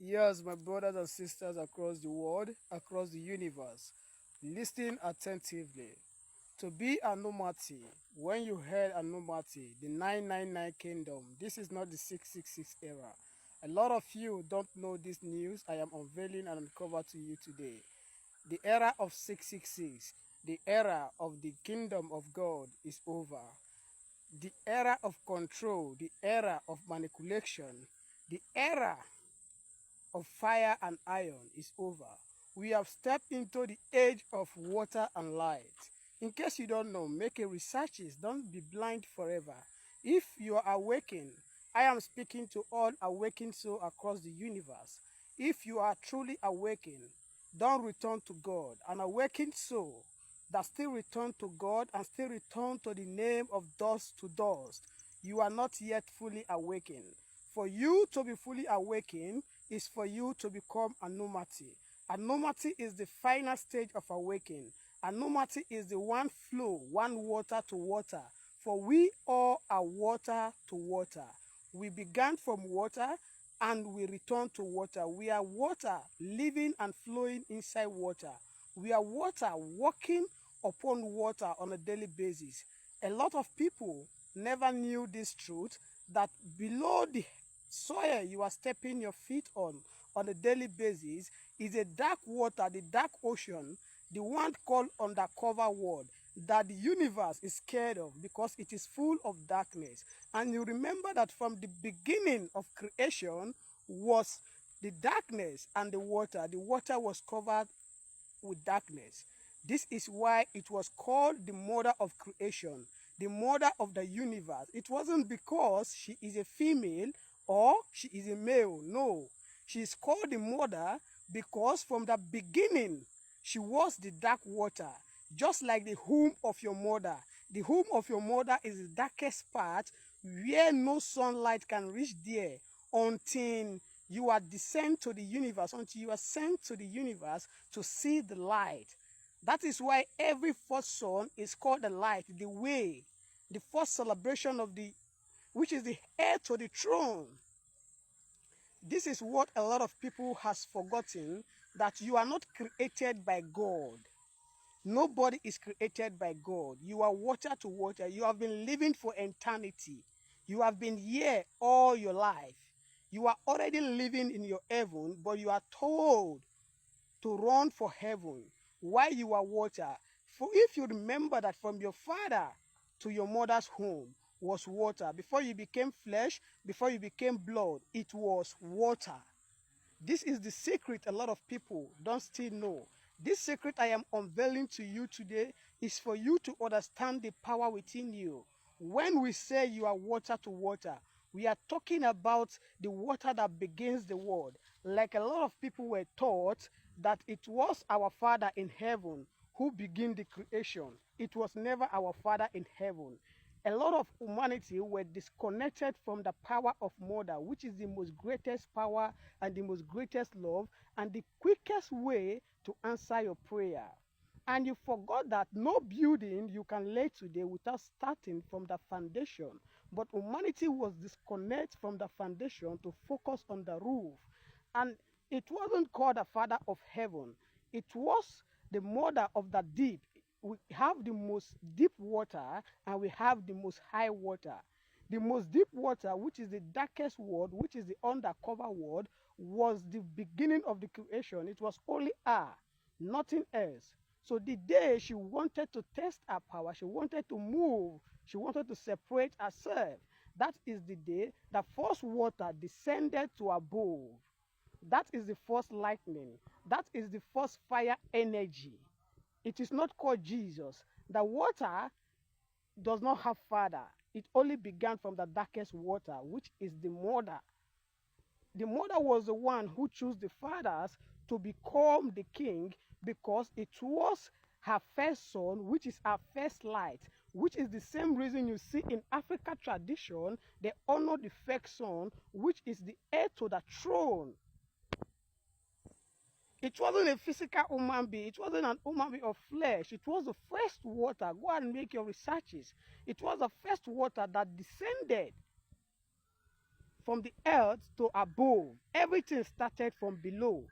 Yes, my brothers and sisters across the world, across the universe, listen attentively. To be Anumati, when you heard Anumati, the 999 kingdom, this is not the 666 era. A lot of you don't know this news I am unveiling and uncover to you today. The era of 666, the era of the kingdom of God is over. The era of control, the era of manipulation, the era of fire and iron is over. We have stepped into the age of water and light. In case you don't know, make a researches. Don't be blind forever. If you are awakened, I am speaking to all awakened souls across the universe. If you are truly awakened, don't return to God. An awakened soul that still return to God and still return to the name of dust to dust. You are not yet fully awakened. For you to be fully awakened is for you to become Anumati. Anumati is the final stage of awakening. Anumati is the one flow, one water to water. For we all are water to water. We began from water and we return to water. We are water living and flowing inside water. We are water walking upon water on a daily basis. A lot of people never knew this truth that below the soil you are stepping your feet on a daily basis is a dark water, the dark ocean, the one called undercover world that the universe is scared of because it is full of darkness. And you remember that from the beginning of creation was the darkness and the water. The water was covered with darkness. This is why it was called the mother of creation, the mother of the universe. It wasn't because she is a female or she is a male. No, she is called the mother because from the beginning she was the dark water, just like the womb of your mother. The womb of your mother is the darkest part where no sunlight can reach there until you are descent to the universe, until you are sent to the universe to see the light. That is why every first son is called the light, the way, the first celebration of the, which is the heir to the throne. This is what a lot of people has forgotten, that you are not created by God. Nobody is created by God. You are water to water. You have been living for eternity. You have been here all your life. You are already living in your heaven, but you are told to run for heaven while you are water. For if you remember that from your father to your mother's home was water. Before you became flesh, before you became blood, it was water. This is the secret a lot of people don't still know. This secret I am unveiling to you today is for you to understand the power within you. When we say you are water to water, we are talking about the water that begins the world. Like a lot of people were taught that it was our Father in heaven who began the creation. It was never our Father in heaven. A lot of humanity were disconnected from the power of mother, which is the most greatest power and the most greatest love and the quickest way to answer your prayer. And you forgot that no building you can lay today without starting from the foundation. But humanity was disconnected from the foundation to focus on the roof. And it wasn't called the Father of heaven. It was the mother of the deep. We have the most deep water and we have the most high water. The most deep water, which is the darkest world, which is the undercover world, was the beginning of the creation. It was only her, nothing else. So the day she wanted to test her power, she wanted to move, she wanted to separate herself. That is the day the first water descended to above. That is the first lightning. That is the first fire energy. It is not called Jesus. The water does not have father. It only began from the darkest water, which is the mother. The mother was the one who chose the fathers to become the king because it was her first son, which is her first light, which is the same reason you see in African tradition, they honor the first son, which is the heir to the throne. It wasn't a physical human being. It wasn't an human being of flesh. It was the first water. Go and make your researches. It was the first water that descended from the earth to above. Everything started from below.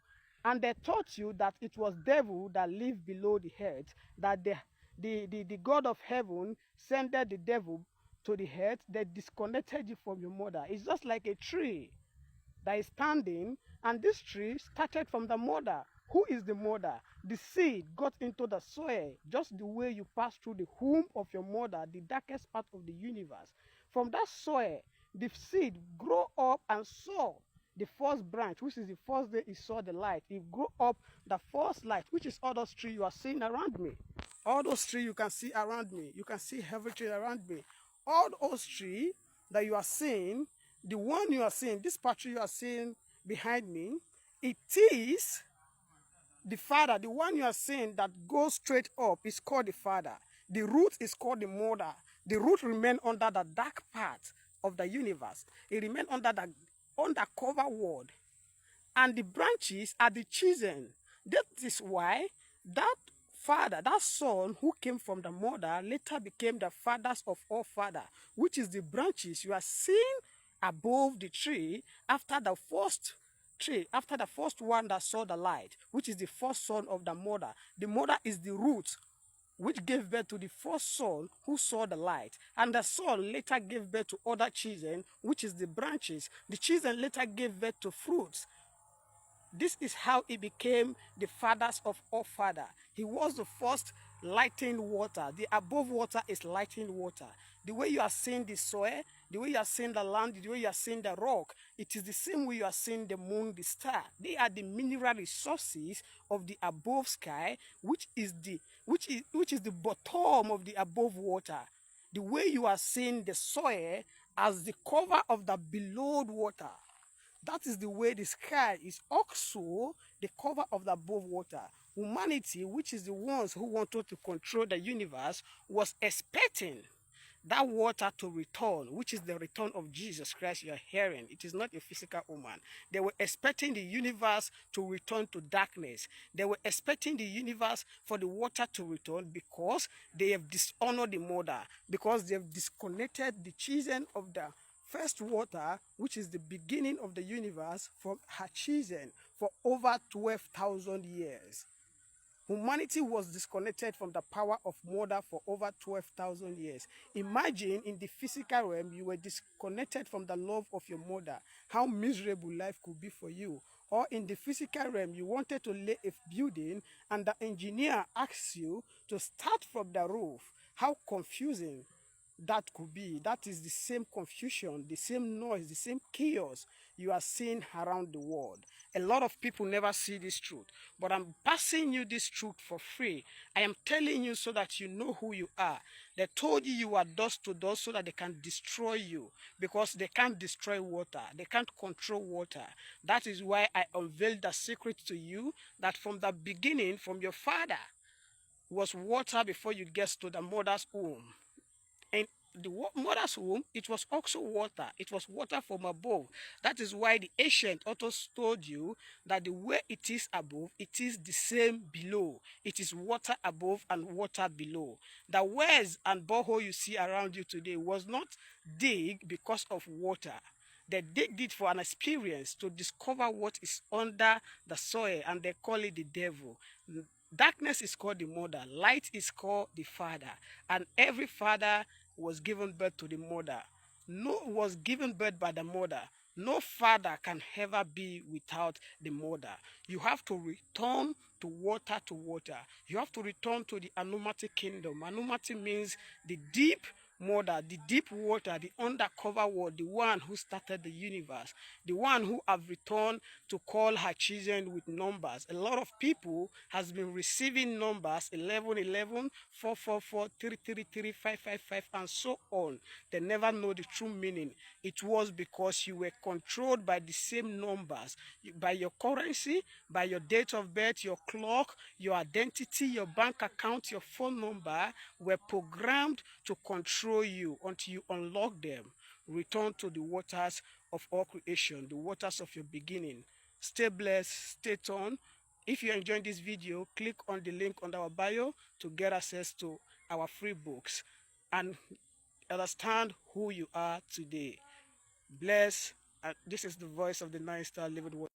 And they taught you that it was devil that lived below the earth, that the God of heaven sent the devil to the earth. They disconnected you from your mother. It's just like a tree that is standing, and this tree started from the mother. Who is the mother? The seed got into the soil, just the way you pass through the womb of your mother, the darkest part of the universe. From that soil, the seed grow up and saw the first branch, which is the first day it saw the light. It grew up the first light, which is all those trees you are seeing around me. All those trees you can see around me. You can see everything around me. All those trees that you are seeing, the one you are seeing, this patch you are seeing behind me, it is the father. The one you are seeing that goes straight up is called the father. The root is called the mother. The root remains under the dark part of the universe. It remains under the undercover world. And the branches are the children. That is why that father, that son who came from the mother, later became the fathers of all fathers, which is the branches you are seeing above the tree after the first tree, after the first one that saw the light, which is the first son of the mother. The mother is the root which gave birth to the first son who saw the light. And the son later gave birth to other children, which is the branches. The children later gave birth to fruits. This is how he became the fathers of all fathers. He was the first lighting water. The above water is lighting water. The way you are seeing the soil, the way you are seeing the land, the way you are seeing the rock, it is the same way you are seeing the moon, the star. They are the mineral resources of the above sky, which is the bottom of the above water. The way you are seeing the soil as the cover of the below water. That is the way the sky is also the cover of the above water. Humanity, which is the ones who wanted to control the universe, was expecting that water to return, which is the return of Jesus Christ you are hearing. It is not a physical woman. They were expecting the universe to return to darkness. They were expecting the universe for the water to return because they have dishonored the mother, because they have disconnected the children of the first water, which is the beginning of the universe, from her children for over 12,000 years. Humanity was disconnected from the power of mother for over 12,000 years. Imagine in the physical realm, you were disconnected from the love of your mother, how miserable life could be for you. Or in the physical realm, you wanted to lay a building and the engineer asks you to start from the roof. How confusing that could be. That is the same confusion, the same noise, the same chaos you are seeing around the world. A lot of people never see this truth, but I'm passing you this truth for free. I am telling you so that you know who you are. They told you are dust to dust so that they can destroy you, because they can't destroy water. They can't control water. That is why I unveiled the secret to you, that from the beginning, from your father, was water before you get to the mother's womb. And the mother's womb, it was also water. It was water from above. That is why the ancient authors told you that the way it is above, it is the same below. It is water above and water below. The wells and borehole you see around you today was not dig because of water. They digged it for an experience to discover what is under the soil, and they call it the devil. Darkness is called the mother. Light is called the father. And every father was given birth to the mother. Was given birth by the mother. No father can ever be without the mother. You have to return to water to water. You have to return to the Anumati kingdom. Anumati means the deep mother, the deep water, the undercover world, the one who started the universe, the one who have returned to call her children with numbers. A lot of people has been receiving numbers 11, 11, 4, 4, 4, 3, 3, 3, 5, 5, 5, and so on. They never know the true meaning. It was because you were controlled by the same numbers, by your currency, by your date of birth, your clock, your identity, your bank account, your phone number were programmed to control you until you unlock them. Return to the waters of all creation, the waters of your beginning. Stay blessed, stay tuned. If you're enjoying this video, click on the link on our bio to get access to our free books and understand who you are today. Bless This is the voice of the 9-star living.